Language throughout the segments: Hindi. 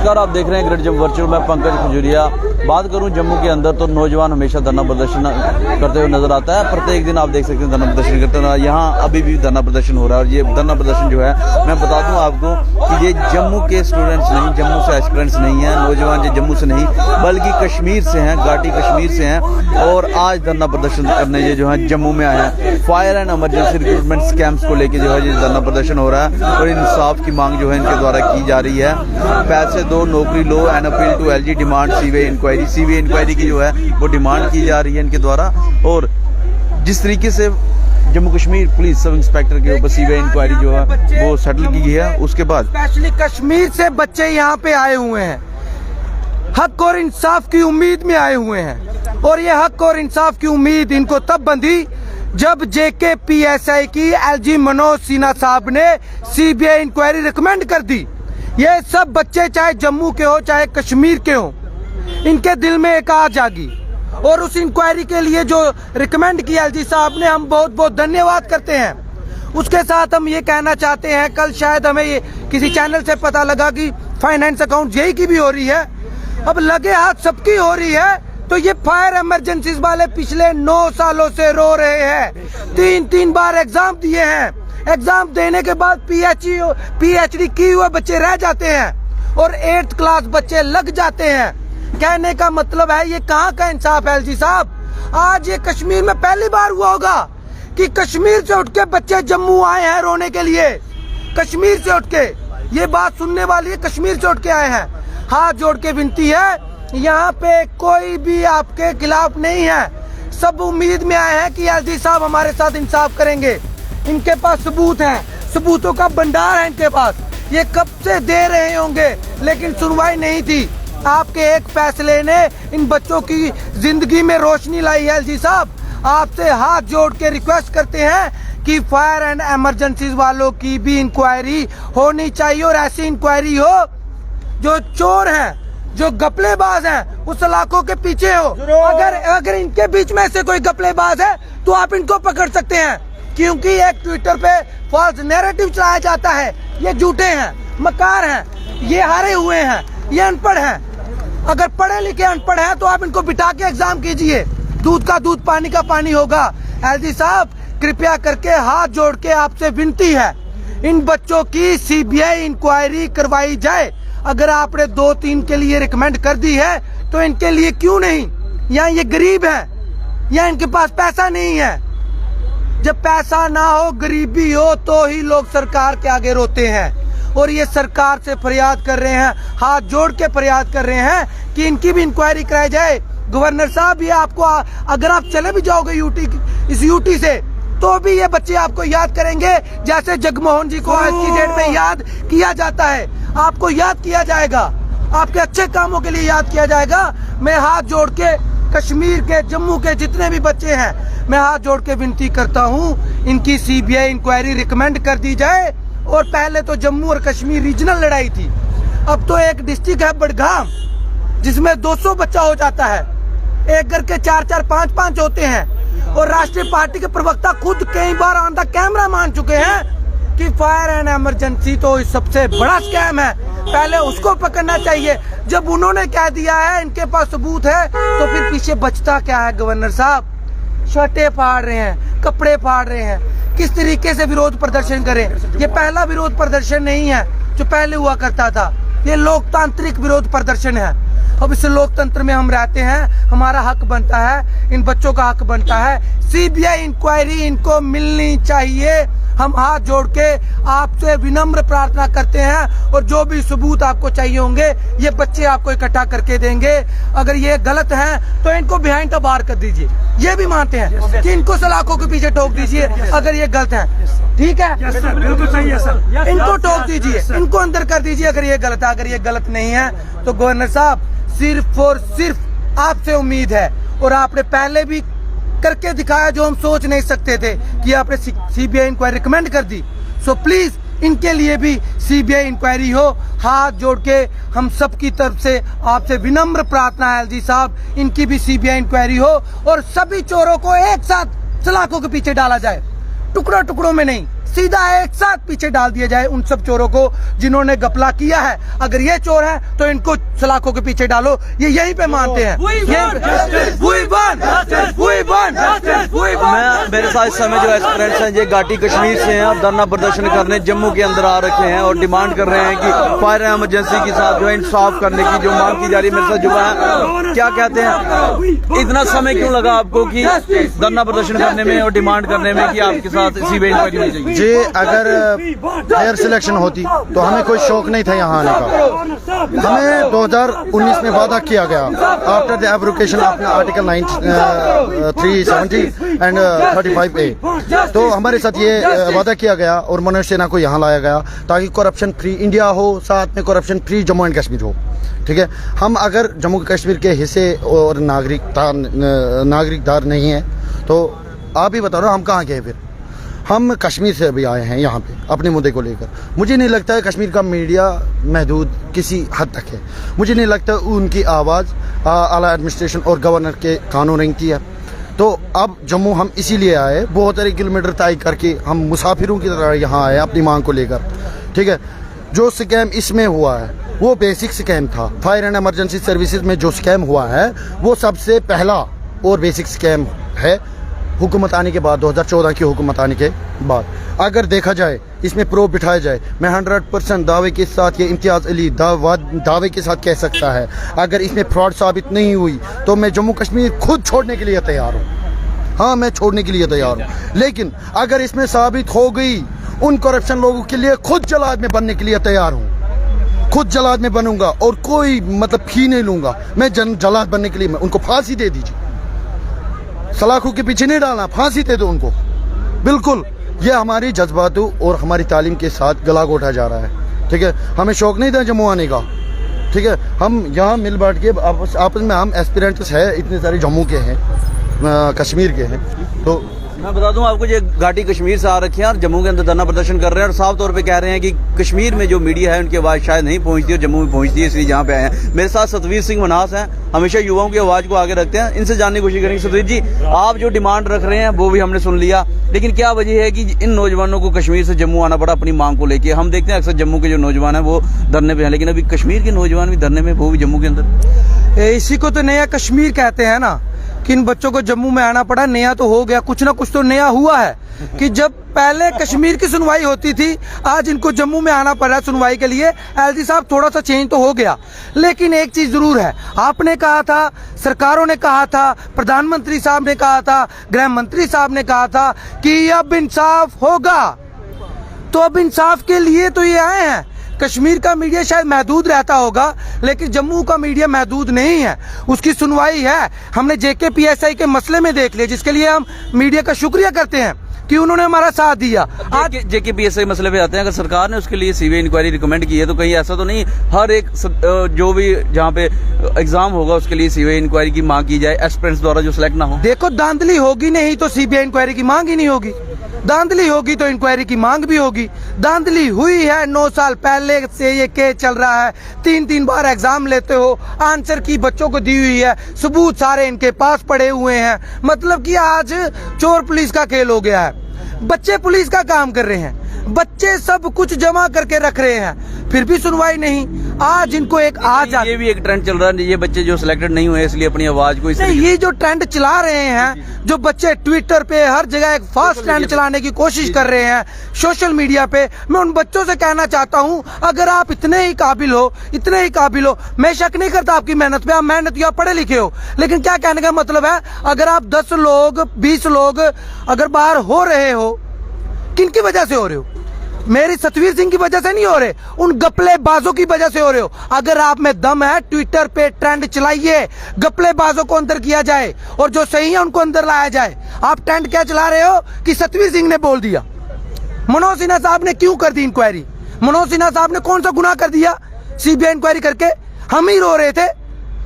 नमस्कार, आप देख रहे हैं ग्रेट जम्मू वर्चुअल। मैं पंकज खजूरिया बात करूं जम्मू के अंदर तो नौजवान हमेशा धरना प्रदर्शन करते हुए नजर आता है। प्रत्येक दिन आप देख सकते हैं धरना प्रदर्शन करते हैं। यहाँ अभी भी धरना प्रदर्शन हो रहा है और ये धरना प्रदर्शन जो है, मैं बता दूं आपको कि ये जम्मू के स्टूडेंट्स नहीं, जम्मू से एस्पिरेंट्स नहीं है, नौजवान जो जम्मू से नहीं बल्कि कश्मीर से हैं, घाटी कश्मीर से हैं और आज धरना प्रदर्शन करने ये जो है जम्मू में आए हैं। Fire and emergency recruitment scams को लेकर जो है ये धरना प्रदर्शन हो रहा है और इंसाफ की मांग जो है इनके द्वारा की जा रही है। पैसे दो, नौकरी लो and appeal to LG demand CBI inquiry. CBI inquiry की जो है वो डिमांड की जा रही है इनके द्वारा। और जिस तरीके से Jammu Kashmir police sub inspector के ऊपर सीबीआई इंक्वायरी जो है वो सेटल की गई है, उसके बाद स्पेशली कश्मीर से बच्चे यहाँ पे आए हुए हैं, हक और इंसाफ की उम्मीद में आए हुए हैं। और ये हक और इंसाफ की उम्मीद इनको तब बंधी जब जेके पीएसआई की एलजी मनोज सिन्हा साहब ने सीबीआई इंक्वायरी रिकमेंड कर दी। ये सब बच्चे चाहे जम्मू के हो चाहे कश्मीर के हो, इनके दिल में एक आग जागी और उस इंक्वायरी के लिए जो रिकमेंड किया एलजी साहब ने, हम बहुत बहुत धन्यवाद करते हैं। उसके साथ हम ये कहना चाहते हैं, कल शायद हमें ये किसी चैनल से पता लगा कि फाइनेंस अकाउंट जेई की भी हो रही है। अब लगे हाथ सबकी हो रही है तो ये फायर इमरजेंसीज वाले पिछले 9 सालों से रो रहे हैं। 3 बार एग्जाम दिए हैं, एग्जाम देने के बाद पीएचडी किए हुए बच्चे रह जाते हैं और 8th क्लास बच्चे लग जाते हैं। कहने का मतलब है ये कहाँ का इंसाफ है एलजी साहब? आज ये कश्मीर में पहली बार हुआ होगा कि कश्मीर से उठ के बच्चे जम्मू आए हैं रोने के लिए। कश्मीर से उठ के, ये बात सुनने वाली है, कश्मीर से उठ के आए हैं। हाथ जोड़ के विनती है, यहाँ पे कोई भी आपके खिलाफ नहीं है। सब उम्मीद में आए हैं कि एलजी साहब हमारे साथ इंसाफ करेंगे। इनके पास सबूत हैं, सबूतों का भंडार है इनके पास। ये कब से दे रहे होंगे लेकिन सुनवाई नहीं थी। आपके एक फैसले ने इन बच्चों की जिंदगी में रोशनी लाई है। एलजी साहब, आपसे हाथ जोड़ के रिक्वेस्ट करते हैं कि फायर एंड इमरजेंसी वालों की भी इंक्वायरी होनी चाहिए और ऐसी इंक्वायरी हो जो चोर हैं, जो गपलेबाज हैं, उस इलाकों के पीछे हो। अगर इनके बीच में से कोई गपलेबाज है तो आप इनको पकड़ सकते हैं, क्योंकि एक ट्विटर पे फॉल्स नैरेटिव चलाया जाता है। ये झूठे हैं, मकार हैं, ये हारे हुए हैं, ये अनपढ़ हैं। अगर पढ़े लिखे अनपढ़ हैं तो आप इनको बिठा के एग्जाम कीजिए, दूध का दूध पानी का पानी होगा। एलजी साहब, कृपया करके हाथ जोड़ के आपसे विनती है, इन बच्चों की सीबीआई इंक्वायरी करवाई जाए। अगर आपने 2-3 के लिए रिकमेंड कर दी है तो इनके लिए क्यों नहीं? या ये गरीब हैं या इनके पास पैसा नहीं है। जब पैसा ना हो, गरीबी हो तो ही लोग सरकार के आगे रोते हैं और ये सरकार से फरियाद कर रहे हैं, हाथ जोड़ के फरियाद कर रहे हैं कि इनकी भी इंक्वायरी कराई जाए। गवर्नर साहब, ये आपको अगर आप चले भी जाओगे इस यूटी से तो भी ये बच्चे आपको याद करेंगे, जैसे जगमोहन जी को आज की डेट में याद किया जाता है। आपको याद किया जाएगा, आपके अच्छे कामों के लिए याद किया जाएगा। मैं हाथ जोड़ के कश्मीर के, जम्मू के जितने भी बच्चे हैं, मैं हाथ जोड़ के विनती करता हूं, इनकी सीबीआई इंक्वायरी रिकमेंड कर दी जाए। और पहले तो जम्मू और कश्मीर रीजनल लड़ाई थी, अब तो एक डिस्ट्रिक्ट है बड़गाम जिसमें 200 बच्चा हो जाता है, एक घर के 4-4, 5-5 होते हैं। और राष्ट्रीय पार्टी के प्रवक्ता खुद कई बार ऑन द कैमरा मान चुके हैं कि फायर एंड इमरजेंसी तो सबसे बड़ा स्कैम है, पहले उसको पकड़ना चाहिए। जब उन्होंने कह दिया है इनके पास सबूत है तो फिर पीछे बचता क्या है? गवर्नर साहब, शर्टें फाड़ रहे हैं, कपड़े फाड़ रहे हैं, किस तरीके से विरोध प्रदर्शन करें? ये पहला विरोध प्रदर्शन नहीं है जो पहले हुआ करता था, ये लोकतांत्रिक विरोध प्रदर्शन है। अब इस लोकतंत्र में हम रहते हैं, हमारा हक बनता है, इन बच्चों का हक बनता है। सीबीआई इंक्वायरी इनको मिलनी चाहिए। हम हाथ जोड़ के आपसे विनम्र प्रार्थना करते हैं और जो भी सबूत आपको चाहिए होंगे ये बच्चे आपको इकट्ठा करके देंगे। अगर ये गलत हैं तो इनको बिहाइंड द बार कर दीजिए, ये भी मानते हैं कि इनको सलाखों के पीछे ठोक दीजिए अगर ये गलत हैं। ठीक है, बिल्कुल सही है सर। इनको ठोक दीजिए, इनको अंदर कर दीजिए अगर ये गलत है। अगर ये गलत नहीं है तो गवर्नर साहब, सिर्फ और सिर्फ आपसे उम्मीद है और आपने पहले भी करके दिखाया जो हम सोच नहीं सकते थे कि आपने सीबीआई इंक्वायरी रिकमेंड कर दी। सो प्लीज इनके लिए भी सीबीआई इंक्वायरी हो। हाथ जोड़ के हम सब की तरफ से आपसे विनम्र प्रार्थना है एलजी साहब, इनकी भी सीबीआई इंक्वायरी हो और सभी चोरों को एक साथ सलाखों के पीछे डाला जाए। टुकड़ों टुकड़ों में नहीं, सीधा एक साथ पीछे डाल दिया जाए उन सब चोरों को जिन्होंने घपला किया है। अगर ये चोर है तो इनको सलाखों के पीछे डालो, ये यहीं पे मानते हैं। मैं मेरे साथ इस समय जो एक्सपीरियंस है, ये घाटी कश्मीर से हैं और धरना प्रदर्शन करने जम्मू के अंदर आ रखे हैं और डिमांड कर रहे हैं कि फायर इमरजेंसी के साथ जो है इंसाफ करने की जो मांग की जा रही है। मेरे साथ जो है क्या कहते हैं, इतना समय क्यों लगा आपको कि धरना प्रदर्शन करने में और डिमांड करने में कि आपके साथ सीबीआई इंक्वायरी होनी चाहिए? जी, अगर फायर सिलेक्शन होती तो हमें कोई शौक नहीं था यहाँ आने का। हमें 2019 में वादा किया गया after the abrogation of article 370 and 35A। तो हमारे साथ ये वादा किया गया और मनोज सिन्हा को यहाँ लाया गया ताकि करप्शन फ्री इंडिया हो, साथ में corruption free Jammu and Kashmir हो। ठीक है, हम अगर जम्मू कश्मीर के हिस्से और नागरिकदार नहीं है तो आप ही बताओ ना, हम कहाँ गए? फिर हम कश्मीर से अभी आए हैं यहाँ पे अपने मुद्दे को लेकर। मुझे नहीं लगता है कश्मीर का मीडिया महदूद किसी हद तक है। मुझे नहीं लगता उनकी आवाज़ आला एडमिनिस्ट्रेशन और गवर्नर के कानों रेंगती है। तो अब जम्मू हम इसीलिए आए, बहुत सारे किलोमीटर तय करके हम मुसाफिरों की तरह यहाँ आए अपनी मांग को लेकर। ठीक है, जो स्कैम इसमें हुआ है वो बेसिक स्कैम था। फायर एंड इमरजेंसी सर्विसेज में जो स्कैम हुआ है वो सबसे पहला और बेसिक स्कैम है हुकूमत आने के बाद, 2014 की हुकूमत आने के बाद। अगर देखा जाए, इसमें प्रूफ बिठाया जाए, मैं 100% दावे के साथ ये इम्तियाज़ अली दावे के साथ कह सकता है, अगर इसमें फ्रॉड साबित नहीं हुई तो मैं जम्मू कश्मीर खुद छोड़ने के लिए तैयार हूँ। हाँ, मैं छोड़ने के लिए तैयार हूँ। लेकिन अगर इसमें साबित हो गई, उन करप्शन लोगों के लिए खुद जलाद में बनने के लिए तैयार हूँ। खुद जलाद में बनूंगा और कोई मतलब फी नहीं लूंगा। मैं जलाद बनने के लिए मैं उनको फांसी दे दीजिए, सलाखों के पीछे नहीं डालना, फांसी दे दो उनको। बिल्कुल, ये हमारी जज्बातों और हमारी तालीम के साथ गला घोटा जा रहा है। ठीक है, हमें शौक नहीं था जम्मू आने का। ठीक है, हम यहाँ मिल बांट के आपस में हम एस्पिरेंट्स है, इतने सारे जम्मू के हैं, कश्मीर के हैं। तो मैं बता दूं आपको, ये घाटी कश्मीर से आ रखे हैं और जम्मू के अंदर धरना प्रदर्शन कर रहे हैं और साफ तौर पे कह रहे हैं कि कश्मीर में जो मीडिया है उनकी आवाज़ शायद नहीं पहुंचती और जम्मू में पहुंचती है, इसलिए यहाँ पे आए हैं। मेरे साथ सतवीर सिंह मनास हैं, हमेशा युवाओं की आवाज़ को आगे रखते हैं, इनसे जानने की कोशिश करेंगे। सतवीर जी, आप जो डिमांड रख रहे हैं वो भी हमने सुन लिया, लेकिन क्या वजह है कि इन नौजवानों को कश्मीर से जम्मू आना पड़ा अपनी मांग को लेकर? हम देखते हैं अक्सर जम्मू के जो नौजवान हैं वो धरने पे हैं, लेकिन अभी कश्मीर के नौजवान भी धरने में, वो भी जम्मू के अंदर। इसी को तो नया कश्मीर कहते हैं ना, कि इन बच्चों को जम्मू में आना पड़ा। नया तो हो गया, कुछ ना कुछ तो नया हुआ है कि जब पहले कश्मीर की सुनवाई होती थी, आज इनको जम्मू में आना पड़ा सुनवाई के लिए। एलजी साहब, थोड़ा सा चेंज तो हो गया, लेकिन एक चीज जरूर है, आपने कहा था, सरकारों ने कहा था, प्रधानमंत्री साहब ने कहा था, गृह मंत्री साहब ने कहा था कि अब इंसाफ होगा। तो अब इंसाफ के लिए तो ये आए हैं। कश्मीर का मीडिया शायद महदूद रहता होगा, लेकिन जम्मू का मीडिया महदूद नहीं है, उसकी सुनवाई है। हमने JKPSI के मसले में देख लिया, जिसके लिए हम मीडिया का शुक्रिया करते हैं कि उन्होंने हमारा साथ दिया। आज JKPSI मसले पे आते हैं, अगर सरकार ने उसके लिए सीबीआई इंक्वायरी रिकमेंड की है तो कहीं ऐसा तो नहीं हर एक जो भी जहाँ पे एग्जाम होगा उसके लिए सीबीआई इंक्वायरी की मांग की जाए, एस्पिरेंट्स द्वारा जो सिलेक्ट ना हो? देखो, धांधली होगी नहीं तो सीबीआई इंक्वायरी की मांग ही नहीं होगी, धांधली होगी तो इंक्वायरी की मांग भी होगी। धांधली हुई है, 9 साल पहले से ये केस चल रहा है, 3-3 बार एग्जाम लेते हो, आंसर की बच्चों को दी हुई है, सबूत सारे इनके पास पड़े हुए हैं। मतलब कि आज चोर पुलिस का खेल हो गया है। बच्चे पुलिस का काम कर रहे हैं, बच्चे सब कुछ जमा करके रख रहे हैं, फिर भी सुनवाई नहीं। आज इनको एक ये भी एक ट्रेंड चल रहा है, ये बच्चे जो सिलेक्टेड नहीं हुए इसलिए अपनी आवाज को ये जो ट्रेंड चला रहे हैं, जो बच्चे ट्विटर पे हर जगह एक फास्ट ट्रेंड चलाने की कोशिश कर रहे हैं सोशल मीडिया पे, मैं उन बच्चों से कहना चाहता हूं, अगर आप इतने ही काबिल हो, मैं शक नहीं करता आपकी मेहनत पे, आप मेहनती, आप पढ़े लिखे हो, लेकिन क्या कहने का मतलब है, अगर आप 10 लोग 20 लोग अगर बाहर हो रहे हो, किनकी वजह से हो रहे हो? मेरी सतवीर सिंह की वजह से नहीं हो रहे, उन गपलेबाजों की वजह से हो रहे हो। अगर आप में दम है, ट्विटर पे ट्रेंड चलाइए, गपलेबाजों को अंदर किया जाए और जो सही है उनको अंदर लाया जाए। आप ट्रेंड क्या चला रहे हो कि सतवीर सिंह ने बोल दिया? मनोज सिन्हा साहब ने क्यों कर दी इंक्वायरी? मनोज सिन्हा साहब ने कौन सा गुनाह कर दिया सीबीआई इंक्वायरी करके? हम ही रो रहे थे,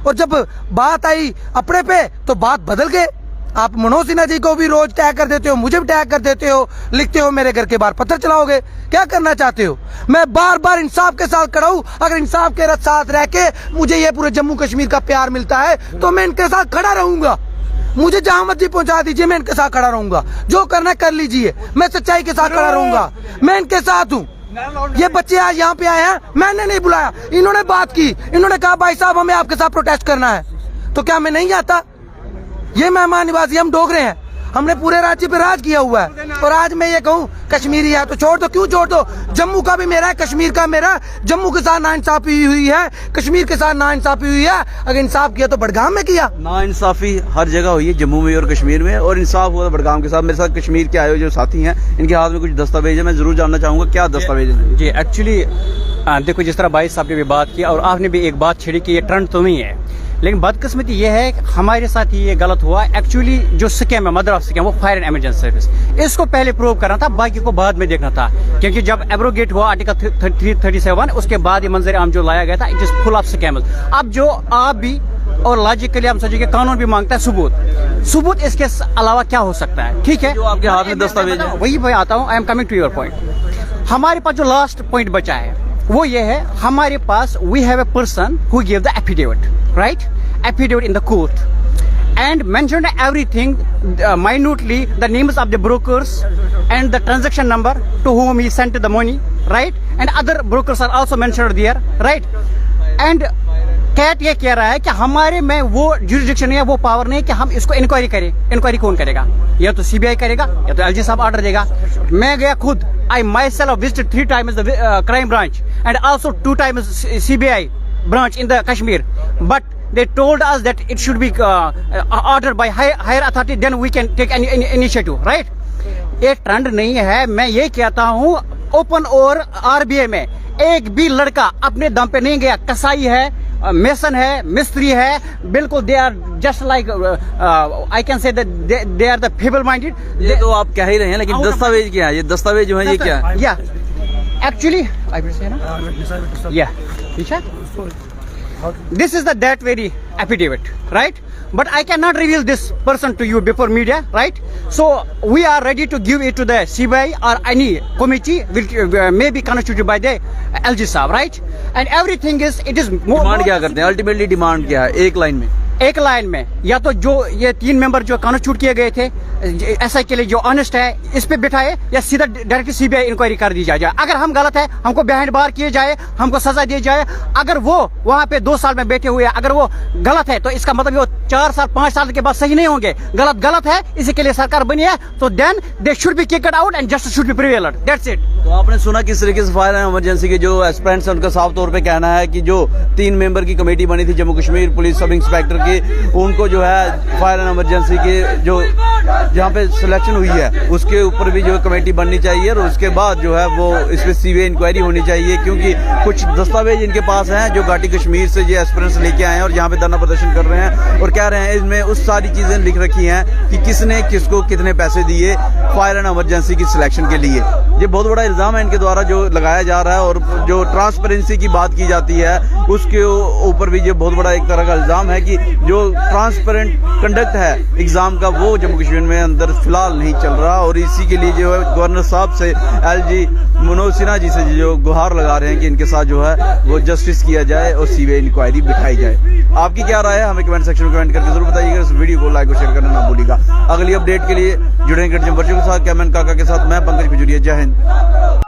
और जब बात आई अपने पे तो बात बदल गए। आप मनोज सिन्हा जी को भी रोज टैग कर देते हो, मुझे भी टैग कर देते हो, लिखते हो मेरे घर के बाहर पत्थर चलाओगे, क्या करना चाहते हो? मैं बार बार इंसाफ के साथ खड़ा हूं। अगर इंसाफ के साथ रह के मुझे ये पूरे जम्मू कश्मीर का प्यार मिलता है तो मैं इनके साथ खड़ा रहूंगा। मुझे जहां मर्जी पहुंचा दीजिए, मैं इनके साथ खड़ा रहूंगा। जो करना है कर लीजिए, मैं सच्चाई के साथ खड़ा रहूंगा, मैं इनके साथ हूँ। ये बच्चे आज यहाँ पे आए हैं, मैंने नहीं बुलाया, इन्होंने बात की, इन्होंने कहा भाई साहब हमें आपके साथ प्रोटेस्ट करना है, तो क्या मैं नहीं आता? ये मेहमान निवासी, हम डोगरे हैं, हमने पूरे राज्य पे राज किया हुआ है। और आज मैं ये कहूँ कश्मीरी है तो छोड़ दो, क्यों छोड़ दो? जम्मू का भी मेरा है, कश्मीर का मेरा। जम्मू के साथ नाइंसाफी हुई है, कश्मीर के साथ नाइंसाफी हुई है। अगर इंसाफ किया तो बडगाम में किया। नाइंसाफी हर जगह हुई है, जम्मू में और कश्मीर में, और इंसाफ हुआ बडगाम के साथ। मेरे साथ कश्मीर के आए हुए जो साथी हैं, इनके हाथ में कुछ दस्तावेज है, मैं जरूर जानना चाहूंगा क्या दस्तावेज है। जी एक्चुअली देखो, जिस तरह भाई साहब ने भी बात की और आपने भी एक बात छेड़ी कि ये ट्रेंड तो नहीं है, लेकिन बदकिस्मती ये है हमारे साथ ये गलत हुआ। एक्चुअली जो स्कैम है, मदर ऑफ स्कैम, वो फायर एंड इमरजेंसी सर्विस, इसको पहले प्रूव करना था, बाकी को बाद में देखना था। क्योंकि जब एब्रोगेट हुआ आर्टिकल 337, उसके बाद ये मंजर आम जो लाया गया था, it is full of scams. अब जो आप भी और लॉजिकली हम सोचेंगे, कानून भी मांगता है सबूत इसके अलावा क्या हो सकता है? ठीक है, जो आपके हाथ में दस्तावेज है, वही मैं आता हूँ। I am coming to your point. हमारे पास जो लास्ट पॉइंट बचा है वो ये है, हमारे पास we have a person who gave the affidavit, right? Affidavit in the court and mentioned everything minutely, the names of the brokers and the transaction number to whom he sent the money, right? And other brokers are also mentioned there, right? And cat ये कह रहा है कि हमारे में वो जुरिडिक्शन है, वो पावर नहीं है कि हम इसको इंक्वायरी करें। इंक्वायरी कौन करेगा? या तो सीबीआई करेगा या तो एलजी साहब ऑर्डर देगा। मैं गया खुद, I myself visited 3 times the crime branch and also 2 times CBI branch in the Kashmir, but they told us that it should be ordered by higher authority, then we can take any initiative, right? ये ट्रेंड नहीं है। मैं ये कहता हूँ, ओपन और आरबीआई में एक भी लड़का अपने दम पे नहीं गया। कसाई है, मेसन है, मिस्त्री है, बिल्कुल they are just like I can say they are the feeble minded. ये तो आप कह ही रहे हैं, लेकिन दस्तावेज क्या है? ये दस्तावेज जो है ये क्या है? या एक्चुअली आई विल से ना, या this is that very affidavit, right? But I cannot reveal this person to you before media, right? So we are ready to give it to the CBI or any committee which may be constituted by the LG Saab, right? And everything is, it is more. Demand क्या करते हैं? अल्टीमेटली डिमांड क्या है? एक लाइन में या तो जो ये 3 मेंबर जो कॉन्स्टिट्यूट किए गए थे एसआई के लिए, जो ऑनेस्ट है, इस पे बिठाए, या सीधा डायरेक्ट सीबीआई इंक्वायरी कर दी जाए। अगर हम गलत है, हमको बिहाइंड बार किए जाए, हमको सजा दी जाए। अगर वो वहां पे 2 साल में बैठे हुए, अगर वो गलत है तो इसका मतलब वो 4 साल 5 साल के बाद सही नहीं होंगे। गलत है, इसी के लिए सरकार बनी है, तो then they should be kicked out and justice should be prevailed, that's it. तो आपने सुना किस तरीके से फायर एंड इमरजेंसी के जो एस्पिरेंट्स हैं, उनका साफ तौर पे कहना है कि जो 3 मेंबर की कमेटी बनी थी Jammu Kashmir police sub inspector की, उनको जो है फायर एंड इमरजेंसी के जो जहाँ पे सिलेक्शन हुई है उसके ऊपर भी जो कमेटी बननी चाहिए, और उसके बाद जो है वो इस पे सीबीआई इंक्वायरी होनी चाहिए। क्योंकि कुछ दस्तावेज इनके पास हैं जो घाटी कश्मीर से ये एस्पिरेंट्स लेके आए हैं और यहाँ पे धरना प्रदर्शन कर रहे हैं, और कह रहे हैं इसमें उस सारी चीजें लिख रखी हैं कि किसने किसको कितने पैसे दिए फायर एंड इमरजेंसी की सिलेक्शन के लिए। ये बहुत बड़ा इल्जाम है इनके द्वारा जो लगाया जा रहा है, और जो ट्रांसपेरेंसी की बात की जाती है उसके ऊपर भी ये बहुत बड़ा एक तरह का इल्जाम है कि जो ट्रांसपेरेंट कंडक्ट है एग्जाम का वो जम्मू कश्मीर में अंदर फिलहाल नहीं चल रहा। और इसी के लिए जो है गवर्नर साहब से एलजी मनोज सिन्हा जी से जो गुहार लगा रहे हैं कि इनके साथ जो है वो जस्टिस किया जाए और सीबीआई इंक्वायरी बिठाई जाए। आपकी क्या राय है? हमें कमेंट सेक्शन में कमेंट करके जरूर बताइएगा। इस वीडियो को लाइक और शेयर करना ना भूलिएगा। अगली अपडेट के लिए जुड़ेंगे जम्मू के साथ, कैमन काका के साथ मैं पंकज खजूरिया। जय हिंद।